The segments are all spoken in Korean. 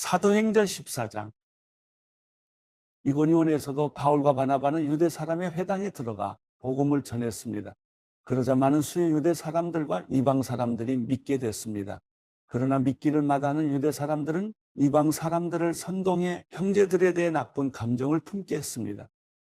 사도행전 14장. 이고니온에서도 바울과 바나바는 유대 사람의 회당에 들어가 복음을 전했습니다. 그러자 많은 수의 유대 사람들과 이방 사람들이 믿게 됐습니다. 그러나 믿기를 마다하는 유대 사람들은 이방 사람들을 선동해 형제들에 대해 나쁜 감정을 품게 했습니다.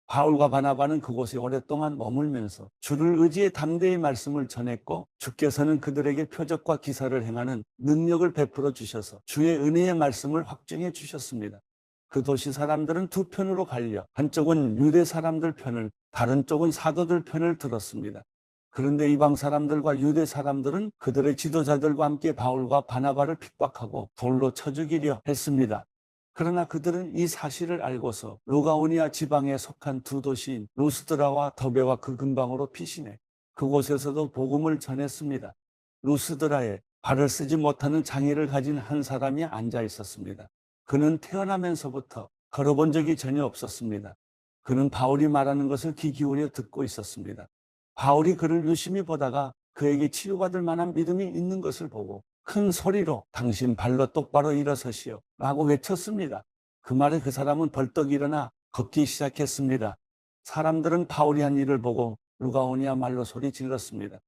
바울과 바나바는 그곳에 오랫동안 머물면서 주를 의지해 담대히 말씀을 전했고, 주께서는 그들에게 표적과 기사를 행하는 능력을 베풀어 주셔서 주의 은혜의 말씀을 확증해 주셨습니다. 그 도시 사람들은 두 편으로 갈려 한쪽은 유대 사람들 편을, 다른 쪽은 사도들 편을 들었습니다. 그런데 이방 사람들과 유대 사람들은 그들의 지도자들과 함께 바울과 바나바를 핍박하고 돌로 쳐 죽이려 했습니다. 그러나 그들은 이 사실을 알고서 루가오니아 지방에 속한 두 도시인 루스드라와 더베와 그 근방으로 피신해 그곳에서도 복음을 전했습니다. 루스드라에 발을 쓰지 못하는 장애를 가진 한 사람이 앉아 있었습니다. 그는 태어나면서부터 걸어본 적이 전혀 없었습니다. 그는 바울이 말하는 것을 귀 기울여 듣고 있었습니다. 바울이 그를 유심히 보다가 그에게 치유받을 만한 믿음이 있는 것을 보고 큰 소리로 "당신 발로 똑바로 일어서시오" 라고 외쳤습니다. 그 말에 그 사람은 벌떡 일어나 걷기 시작했습니다. 사람들은 바울이 한 일을 보고 루가오니아 말로 소리 질렀습니다.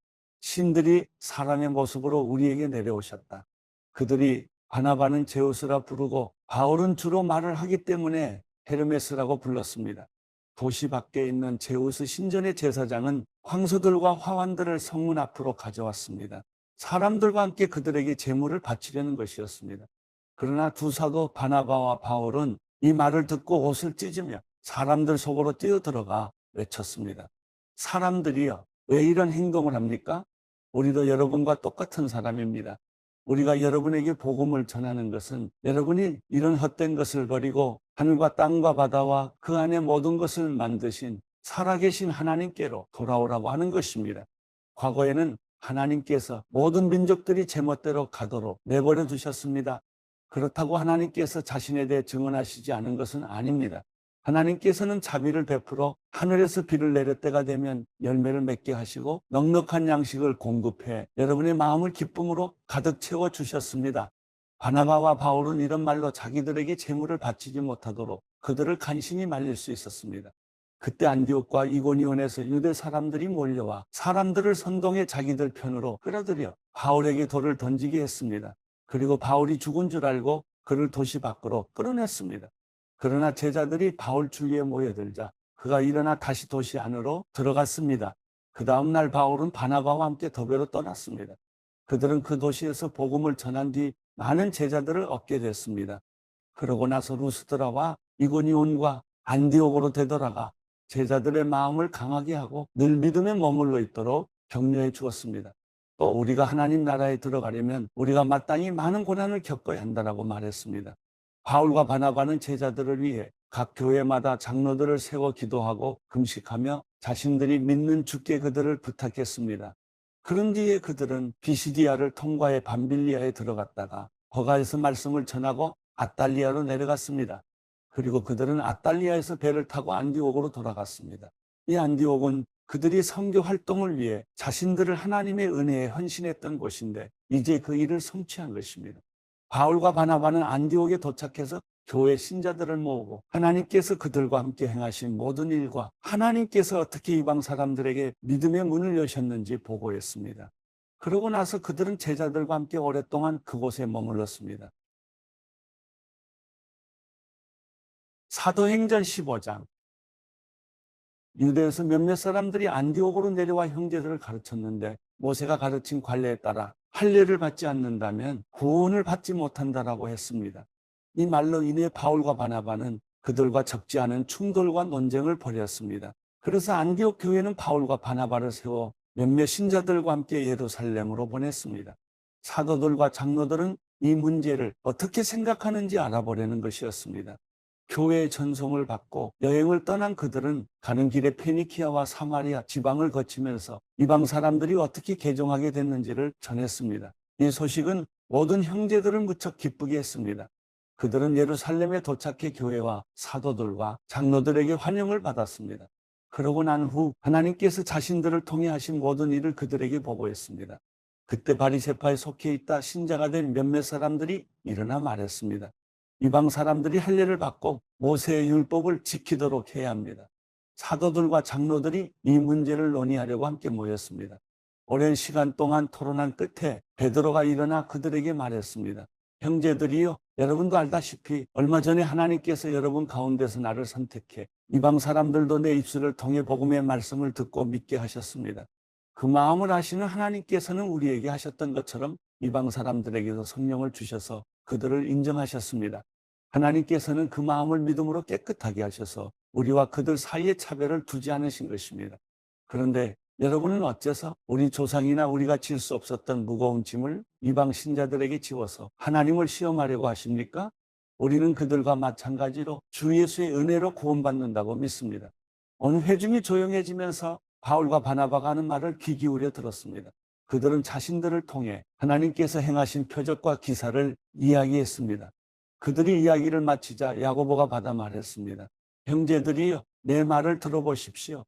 "신들이 사람의 모습으로 우리에게 내려오셨다." 그들이 바나바는 제우스라 부르고 바울은 주로 말을 하기 때문에 헤르메스라고 불렀습니다. 도시 밖에 있는 제우스 신전의 제사장은 황소들과 화환들을 성문 앞으로 가져왔습니다. 사람들과 함께 그들에게 제물을 바치려는 것이었습니다. 그러나 두 사도 바나바와 바울은 이 말을 듣고 옷을 찢으며 사람들 속으로 뛰어들어가 외쳤습니다. "사람들이여, 왜 이런 행동을 합니까? 우리도 여러분과 똑같은 사람입니다. 우리가 여러분에게 복음을 전하는 것은 여러분이 이런 헛된 것을 버리고 하늘과 땅과 바다와 그 안에 모든 것을 만드신 살아계신 하나님께로 돌아오라고 하는 것입니다. 과거에는 하나님께서 모든 민족들이 제멋대로 가도록 내버려 두셨습니다. 그렇다고 하나님께서 자신에 대해 증언하시지 않은 것은 아닙니다. 하나님께서는 자비를 베풀어 하늘에서 비를 내릴 때가 되면 열매를 맺게 하시고 넉넉한 양식을 공급해 여러분의 마음을 기쁨으로 가득 채워 주셨습니다. 바나바와 바울은 이런 말로 자기들에게 제물을 바치지 못하도록 그들을 간신히 말릴 수 있었습니다. 그때 안디옥과 이고니온에서 유대 사람들이 몰려와 사람들을 선동해 자기들 편으로 끌어들여 바울에게 돌을 던지게 했습니다. 그리고 바울이 죽은 줄 알고 그를 도시 밖으로 끌어냈습니다. 그러나 제자들이 바울 주위에 모여들자 그가 일어나 다시 도시 안으로 들어갔습니다. 그 다음 날 바울은 바나바와 함께 더베로 떠났습니다. 그들은 그 도시에서 복음을 전한 뒤 많은 제자들을 얻게 됐습니다. 그러고 나서 루스드라와 이고니온과 안디옥으로 되돌아가 제자들의 마음을 강하게 하고 늘 믿음에 머물러 있도록 격려해 주었습니다. 또 우리가 하나님 나라에 들어가려면 우리가 마땅히 많은 고난을 겪어야 한다고 말했습니다. 바울과 바나바는 제자들을 위해 각 교회마다 장로들을 세워 기도하고 금식하며 자신들이 믿는 주께 그들을 부탁했습니다. 그런 뒤에 그들은 비시디아를 통과해 밤빌리아에 들어갔다가 거가에서 말씀을 전하고 아탈리아로 내려갔습니다. 그리고 그들은 아탈리아에서 배를 타고 안디옥으로 돌아갔습니다. 이 안디옥은 그들이 선교 활동을 위해 자신들을 하나님의 은혜에 헌신했던 곳인데 이제 그 일을 성취한 것입니다. 바울과 바나바는 안디옥에 도착해서 교회 신자들을 모으고 하나님께서 그들과 함께 행하신 모든 일과 하나님께서 어떻게 이방 사람들에게 믿음의 문을 여셨는지 보고했습니다. 그러고 나서 그들은 제자들과 함께 오랫동안 그곳에 머물렀습니다. 사도행전 15장. 유대에서 몇몇 사람들이 안디옥으로 내려와 형제들을 가르쳤는데 모세가 가르친 관례에 따라 할례를 받지 않는다면 구원을 받지 못한다라고 했습니다. 이 말로 인해 바울과 바나바는 그들과 적지 않은 충돌과 논쟁을 벌였습니다. 그래서 안디옥 교회는 바울과 바나바를 세워 몇몇 신자들과 함께 예루살렘으로 보냈습니다. 사도들과 장로들은 이 문제를 어떻게 생각하는지 알아보려는 것이었습니다. 교회의 전송을 받고 여행을 떠난 그들은 가는 길에 페니키아와 사마리아 지방을 거치면서 이방 사람들이 어떻게 개종하게 됐는지를 전했습니다. 이 소식은 모든 형제들을 무척 기쁘게 했습니다. 그들은 예루살렘에 도착해 교회와 사도들과 장로들에게 환영을 받았습니다. 그러고 난 후 하나님께서 자신들을 통해 하신 모든 일을 그들에게 보고했습니다. 그때 바리새파에 속해 있다 신자가 된 몇몇 사람들이 일어나 말했습니다. 이방 사람들이 할례를 받고 모세의 율법을 지키도록 해야 합니다. 사도들과 장로들이 이 문제를 논의하려고 함께 모였습니다. 오랜 시간 동안 토론한 끝에 베드로가 일어나 그들에게 말했습니다. 형제들이요, 여러분도 알다시피 얼마 전에 하나님께서 여러분 가운데서 나를 선택해 이방 사람들도 내 입술을 통해 복음의 말씀을 듣고 믿게 하셨습니다. 그 마음을 아시는 하나님께서는 우리에게 하셨던 것처럼 이방 사람들에게도 성령을 주셔서 그들을 인정하셨습니다. 하나님께서는 그 마음을 믿음으로 깨끗하게 하셔서 우리와 그들 사이에 차별을 두지 않으신 것입니다. 그런데 여러분은 어째서 우리 조상이나 우리가 질 수 없었던 무거운 짐을 이방 신자들에게 지워서 하나님을 시험하려고 하십니까? 우리는 그들과 마찬가지로 주 예수의 은혜로 구원받는다고 믿습니다. 어느 회중이 조용해지면서 바울과 바나바가 하는 말을 귀 기울여 들었습니다. 그들은 자신들을 통해 하나님께서 행하신 표적과 기사를 이야기했습니다. 그들이 이야기를 마치자 야고보가 받아 말했습니다. 형제들이여, 내 말을 들어보십시오.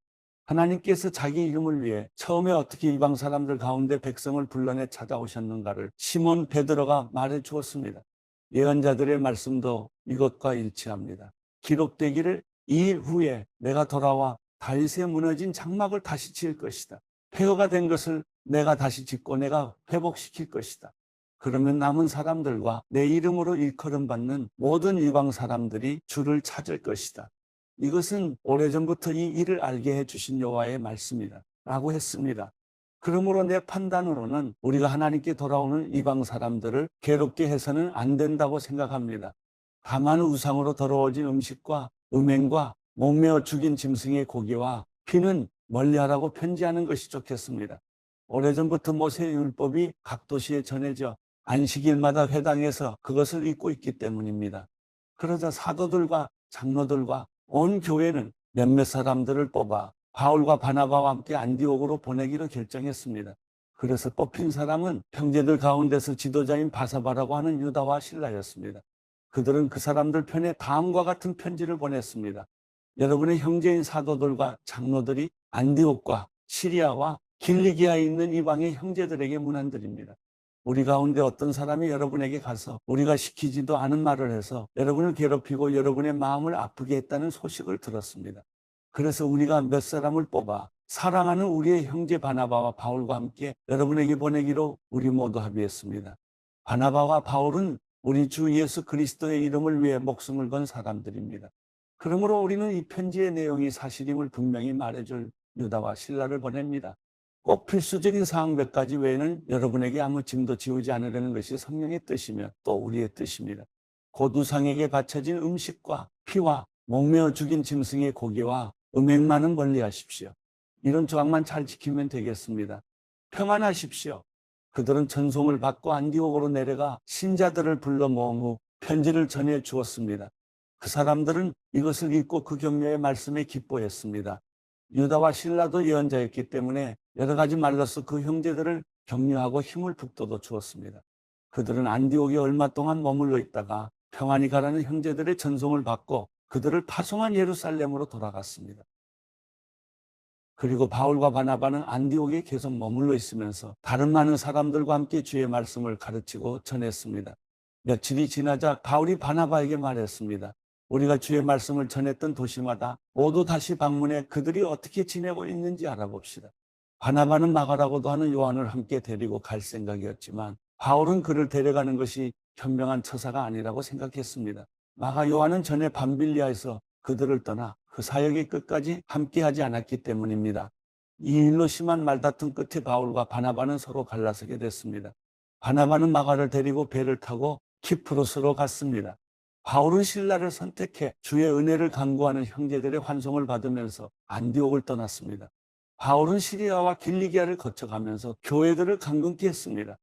하나님께서 자기 이름을 위해 처음에 어떻게 이방 사람들 가운데 백성을 불러내 찾아오셨는가를 시몬 베드로가 말해 주었습니다. 예언자들의 말씀도 이것과 일치합니다. 기록되기를 이 후에 내가 돌아와 다윗의 무너진 장막을 다시 지을 것이다. 폐허가 된 것을 내가 다시 짓고 내가 회복시킬 것이다. 그러면 남은 사람들과 내 이름으로 일컬음 받는 모든 이방 사람들이 주를 찾을 것이다. 이것은 오래전부터 이 일을 알게 해주신 여호와의 말씀이다 라고 했습니다. 그러므로 내 판단으로는 우리가 하나님께 돌아오는 이방 사람들을 괴롭게 해서는 안 된다고 생각합니다. 다만 우상으로 더러워진 음식과 음행과 목매어 죽인 짐승의 고기와 피는 멀리하라고 편지하는 것이 좋겠습니다. 오래전부터 모세의 율법이 각 도시에 전해져 안식일마다 회당에서 그것을 읽고 있기 때문입니다. 그러자 사도들과 장로들과 온 교회는 몇몇 사람들을 뽑아 바울과 바나바와 함께 안디옥으로 보내기로 결정했습니다. 그래서 뽑힌 사람은 형제들 가운데서 지도자인 바사바라고 하는 유다와 실라였습니다. 그들은 그 사람들 편에 다음과 같은 편지를 보냈습니다. 여러분의 형제인 사도들과 장로들이 안디옥과 시리아와 길리기아에 있는 이방의 형제들에게 문안드립니다. 우리 가운데 어떤 사람이 여러분에게 가서 우리가 시키지도 않은 말을 해서 여러분을 괴롭히고 여러분의 마음을 아프게 했다는 소식을 들었습니다. 그래서 우리가 몇 사람을 뽑아 사랑하는 우리의 형제 바나바와 바울과 함께 여러분에게 보내기로 우리 모두 합의했습니다. 바나바와 바울은 우리 주 예수 그리스도의 이름을 위해 목숨을 건 사람들입니다. 그러므로 우리는 이 편지의 내용이 사실임을 분명히 말해줄 유다와 실라를 보냅니다. 꼭 필수적인 사항 몇 가지 외에는 여러분에게 아무 짐도 지우지 않으려는 것이 성령의 뜻이며 또 우리의 뜻입니다. 곧 우상에게 바쳐진 음식과 피와 목매어 죽인 짐승의 고기와 음행만은 멀리하십시오. 이런 조항만 잘 지키면 되겠습니다. 평안하십시오. 그들은 전송을 받고 안디옥으로 내려가 신자들을 불러 모은 후 편지를 전해 주었습니다. 그 사람들은 이것을 읽고 그 격려의 말씀에 기뻐했습니다. 유다와 실라도 예언자였기 때문에 여러 가지 말로써 그 형제들을 격려하고 힘을 북돋워 주었습니다. 그들은 안디옥에 얼마 동안 머물러 있다가 평안히 가라는 형제들의 전송을 받고 그들을 파송한 예루살렘으로 돌아갔습니다. 그리고 바울과 바나바는 안디옥에 계속 머물러 있으면서 다른 많은 사람들과 함께 주의 말씀을 가르치고 전했습니다. 며칠이 지나자 바울이 바나바에게 말했습니다. 우리가 주의 말씀을 전했던 도시마다 모두 다시 방문해 그들이 어떻게 지내고 있는지 알아봅시다. 바나바는 마가라고도 하는 요한을 함께 데리고 갈 생각이었지만 바울은 그를 데려가는 것이 현명한 처사가 아니라고 생각했습니다. 마가 요한은 전에 밤빌리아에서 그들을 떠나 그 사역의 끝까지 함께하지 않았기 때문입니다. 이 일로 심한 말다툼 끝에 바울과 바나바는 서로 갈라서게 됐습니다. 바나바는 마가를 데리고 배를 타고 키프로스로 갔습니다. 바울은 신라를 선택해 주의 은혜를 간구하는 형제들의 환송을 받으면서 안디옥을 떠났습니다. 바울은 시리아와 길리기아를 거쳐가면서 교회들을 강건케 했습니다.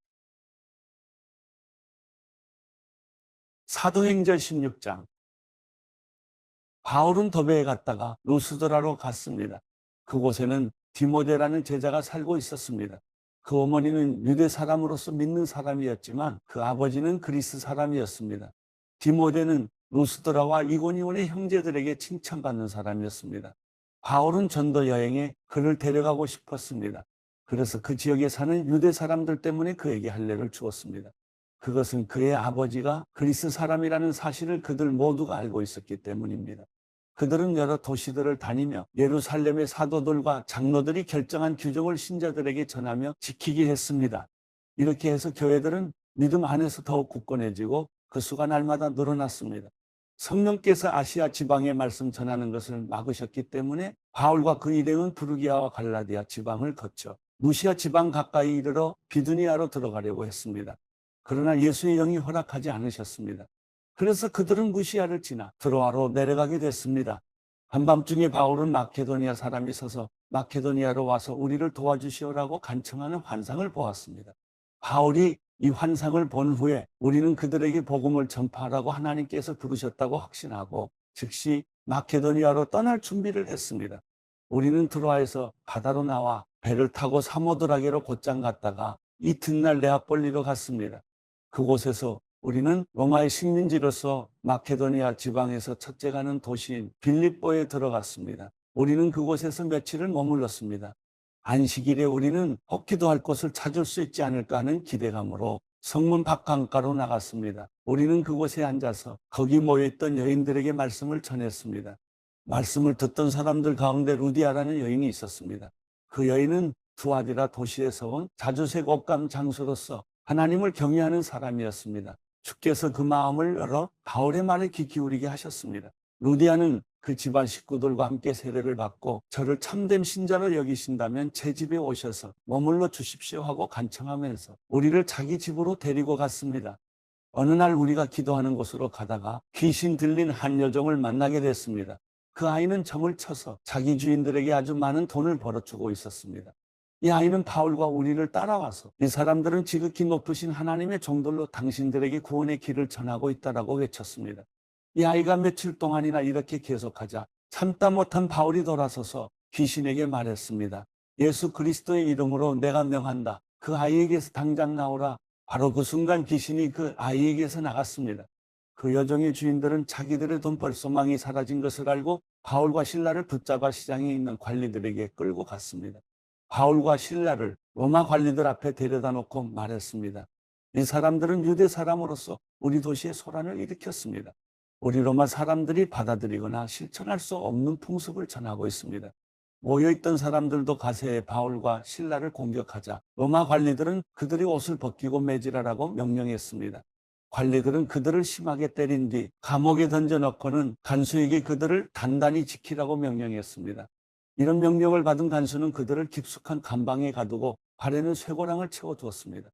사도행전 16장. 바울은 더베에 갔다가 루스드라로 갔습니다. 그곳에는 디모데라는 제자가 살고 있었습니다. 그 어머니는 유대 사람으로서 믿는 사람이었지만 그 아버지는 그리스 사람이었습니다. 디모데는 루스드라와 이고니온의 형제들에게 칭찬받는 사람이었습니다. 바울은 전도 여행에 그를 데려가고 싶었습니다. 그래서 그 지역에 사는 유대 사람들 때문에 그에게 할례를 주었습니다. 그것은 그의 아버지가 그리스 사람이라는 사실을 그들 모두가 알고 있었기 때문입니다. 그들은 여러 도시들을 다니며 예루살렘의 사도들과 장로들이 결정한 규정을 신자들에게 전하며 지키게 했습니다. 이렇게 해서 교회들은 믿음 안에서 더욱 굳건해지고 그 수가 날마다 늘어났습니다. 성령께서 아시아 지방에 말씀 전하는 것을 막으셨기 때문에 바울과 그 일행은 부르기아와 갈라디아 지방을 거쳐 무시아 지방 가까이 이르러 비두니아로 들어가려고 했습니다. 그러나 예수의 영이 허락하지 않으셨습니다. 그래서 그들은 무시아를 지나 드로아로 내려가게 됐습니다. 한밤중에 바울은 마케도니아 사람이 서서 마케도니아로 와서 우리를 도와주시오라고 간청하는 환상을 보았습니다. 바울이 이 환상을 본 후에 우리는 그들에게 복음을 전파하라고 하나님께서 부르셨다고 확신하고 즉시 마케도니아로 떠날 준비를 했습니다. 우리는 드로아에서 바다로 나와 배를 타고 사모드라게로 곧장 갔다가 이튿날 네아폴리로 갔습니다. 그곳에서 우리는 로마의 식민지로서 마케도니아 지방에서 첫째 가는 도시인 빌립보에 들어갔습니다. 우리는 그곳에서 며칠을 머물렀습니다. 안식일에 우리는 혹기도 곳을 찾을 수 있지 않을까 하는 기대감으로 성문 바깥가로 나갔습니다. 우리는 그곳에 앉아서 거기 모여있던 여인들에게 말씀을 전했습니다. 말씀을 듣던 사람들 가운데 루디아라는 여인이 있었습니다. 그 여인은 두아디라 도시에서 온 자주색 옷감 장수로서 하나님을 경외하는 사람이었습니다. 주께서 그 마음을 열어 바울의 말에 귀 기울이게 하셨습니다. 루디아는 그 집안 식구들과 함께 세례를 받고 저를 참된 신자로 여기신다면 제 집에 오셔서 머물러 주십시오 하고 간청하면서 우리를 자기 집으로 데리고 갔습니다. 어느 날 우리가 기도하는 곳으로 가다가 귀신 들린 한 여종을 만나게 됐습니다. 그 아이는 점을 쳐서 자기 주인들에게 아주 많은 돈을 벌어주고 있었습니다. 이 아이는 바울과 우리를 따라와서 이 사람들은 지극히 높으신 하나님의 종들로 당신들에게 구원의 길을 전하고 있다라고 외쳤습니다. 이 아이가 며칠 동안이나 이렇게 계속하자 참다 못한 바울이 돌아서서 귀신에게 말했습니다. 예수 그리스도의 이름으로 내가 명한다. 그 아이에게서 당장 나오라. 바로 그 순간 귀신이 그 아이에게서 나갔습니다. 그 여종의 주인들은 자기들의 돈 벌소망이 사라진 것을 알고 바울과 신라를 붙잡아 시장에 있는 관리들에게 끌고 갔습니다. 바울과 신라를 로마 관리들 앞에 데려다 놓고 말했습니다. 이 사람들은 유대 사람으로서 우리 도시에 소란을 일으켰습니다. 우리 로마 사람들이 받아들이거나 실천할 수 없는 풍습을 전하고 있습니다. 모여있던 사람들도 가세에 바울과 신라를 공격하자 로마 관리들은 그들이 옷을 벗기고 매질하라고 명령했습니다. 관리들은 그들을 심하게 때린 뒤 감옥에 던져넣고는 간수에게 그들을 단단히 지키라고 명령했습니다. 이런 명령을 받은 간수는 그들을 깊숙한 감방에 가두고 발에는 쇠고랑을 채워두었습니다.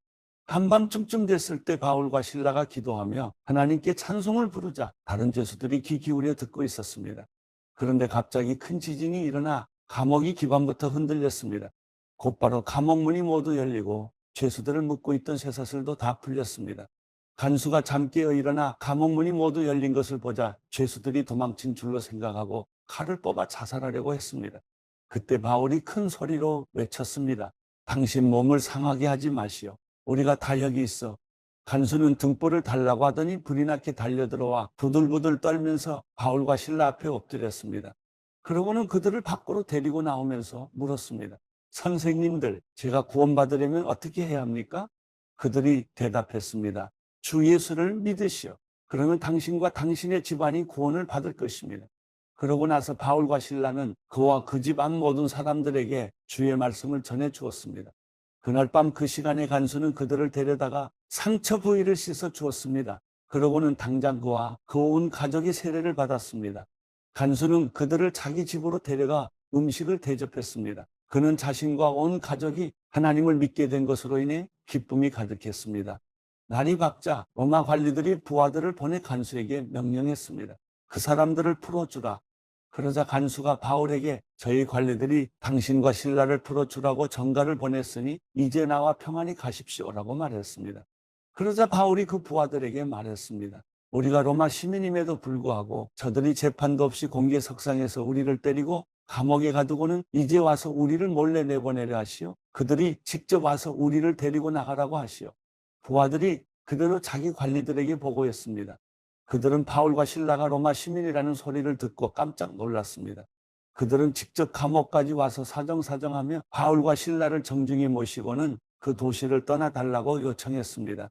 한밤중쯤 됐을 때 바울과 신라가 기도하며 하나님께 찬송을 부르자 다른 죄수들이 귀 기울여 듣고 있었습니다. 그런데 갑자기 큰 지진이 일어나 감옥이 기반부터 흔들렸습니다. 곧바로 감옥 문이 모두 열리고 죄수들을 묶고 있던 쇠사슬도 다 풀렸습니다. 간수가 잠 깨어 일어나 감옥 문이 모두 열린 것을 보자 죄수들이 도망친 줄로 생각하고 칼을 뽑아 자살하려고 했습니다. 그때 바울이 큰 소리로 외쳤습니다. 당신 몸을 상하게 하지 마시오. 우리가 다 여기 있어. 간수는 등불을 달라고 하더니 불이 나게 달려들어와 부들부들 떨면서 바울과 신라 앞에 엎드렸습니다. 그러고는 그들을 밖으로 데리고 나오면서 물었습니다. 선생님들, 제가 구원받으려면 어떻게 해야 합니까? 그들이 대답했습니다. 주 예수를 믿으시오. 그러면 당신과 당신의 집안이 구원을 받을 것입니다. 그러고 나서 바울과 신라는 그와 그 집안 모든 사람들에게 주의 말씀을 전해 주었습니다. 그날 밤 그 시간에 간수는 그들을 데려다가 상처 부위를 씻어 주었습니다. 그러고는 당장 그와 그 온 가족이 세례를 받았습니다. 간수는 그들을 자기 집으로 데려가 음식을 대접했습니다. 그는 자신과 온 가족이 하나님을 믿게 된 것으로 인해 기쁨이 가득했습니다. 날이 밝자 로마 관리들이 부하들을 보내 간수에게 명령했습니다. 그 사람들을 풀어주라. 그러자 간수가 바울에게 저희 관리들이 당신과 신라를 풀어주라고 전가를 보냈으니 이제 나와 평안히 가십시오라고 말했습니다. 그러자 바울이 그 부하들에게 말했습니다. 우리가 로마 시민임에도 불구하고 저들이 재판도 없이 공개석상에서 우리를 때리고 감옥에 가두고는 이제 와서 우리를 몰래 내보내려 하시오. 그들이 직접 와서 우리를 데리고 나가라고 하시오. 부하들이 그대로 자기 관리들에게 보고했습니다. 그들은 바울과 신라가 로마 시민이라는 소리를 듣고 깜짝 놀랐습니다. 그들은 직접 감옥까지 와서 사정사정하며 바울과 신라를 정중히 모시고는 그 도시를 떠나달라고 요청했습니다.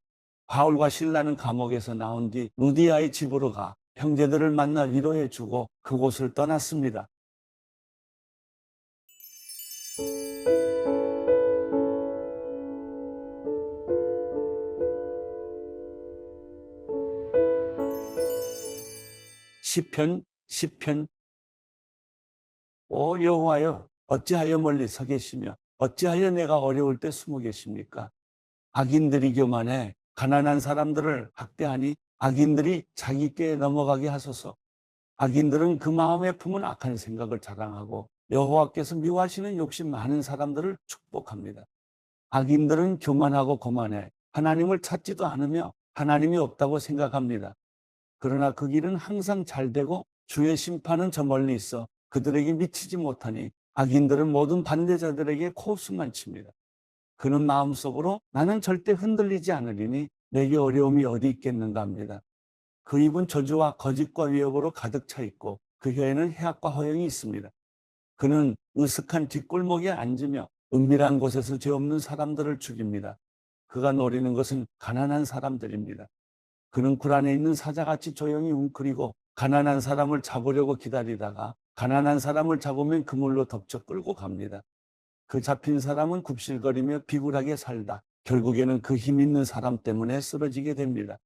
바울과 실라는 감옥에서 나온 뒤 루디아의 집으로 가 형제들을 만나 위로해 주고 그곳을 떠났습니다. 시편 오 여호와여 어찌하여 멀리 서 계시며 어찌하여 내가 어려울 때 숨어 계십니까? 악인들이 교만해 가난한 사람들을 학대하니 악인들이 자기 꾀에 넘어가게 하소서. 악인들은 그 마음에 품은 악한 생각을 자랑하고 여호와께서 미워하시는 욕심 많은 사람들을 축복합니다. 악인들은 교만하고 거만해 하나님을 찾지도 않으며 하나님이 없다고 생각합니다. 그러나 그 길은 항상 잘 되고 주의 심판은 저 멀리 있어 그들에게 미치지 못하니 악인들은 모든 반대자들에게 코웃음만 칩니다. 그는 마음속으로 나는 절대 흔들리지 않으리니 내게 어려움이 어디 있겠는가 합니다. 그 입은 저주와 거짓과 위협으로 가득 차 있고 그 혀에는 해악과 허영이 있습니다. 그는 으슥한 뒷골목에 앉으며 은밀한 곳에서 죄 없는 사람들을 죽입니다. 그가 노리는 것은 가난한 사람들입니다. 그는 굴 안에 있는 사자같이 조용히 웅크리고 가난한 사람을 잡으려고 기다리다가 가난한 사람을 잡으면 그물로 덮쳐 끌고 갑니다. 그 잡힌 사람은 굽실거리며 비굴하게 살다 결국에는 그 힘 있는 사람 때문에 쓰러지게 됩니다.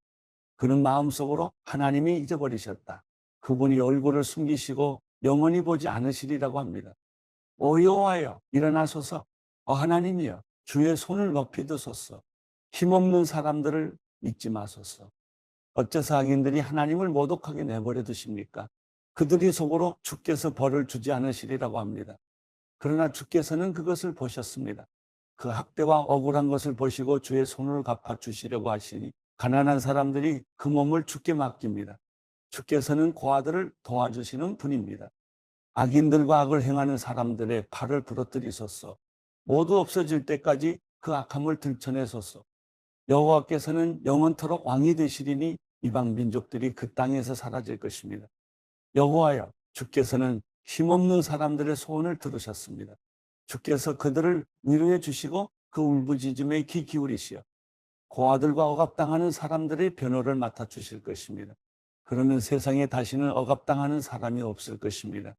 그는 마음속으로 하나님이 잊어버리셨다. 그분이 얼굴을 숨기시고 영원히 보지 않으시리라고 합니다. 오 여호와여 일어나소서. 하나님이여 주의 손을 높이 드소서. 힘없는 사람들을 잊지 마소서. 어째서 악인들이 하나님을 모독하게 내버려 두십니까? 그들이 속으로 주께서 벌을 주지 않으시리라고 합니다. 그러나 주께서는 그것을 보셨습니다. 그 학대와 억울한 것을 보시고 주의 손을 갚아주시려고 하시니 가난한 사람들이 그 몸을 주께 맡깁니다. 주께서는 고아들을 도와주시는 분입니다. 악인들과 악을 행하는 사람들의 팔을 부러뜨리소서. 모두 없어질 때까지 그 악함을 들춰내소서. 여호와께서는 영원토록 왕이 되시리니 이방 민족들이 그 땅에서 사라질 것입니다. 여호와여 주께서는 힘없는 사람들의 소원을 들으셨습니다. 주께서 그들을 위로해 주시고 그 울부짖음에 귀 기울이시어 고아들과 억압당하는 사람들의 변호를 맡아 주실 것입니다. 그러면 세상에 다시는 억압당하는 사람이 없을 것입니다.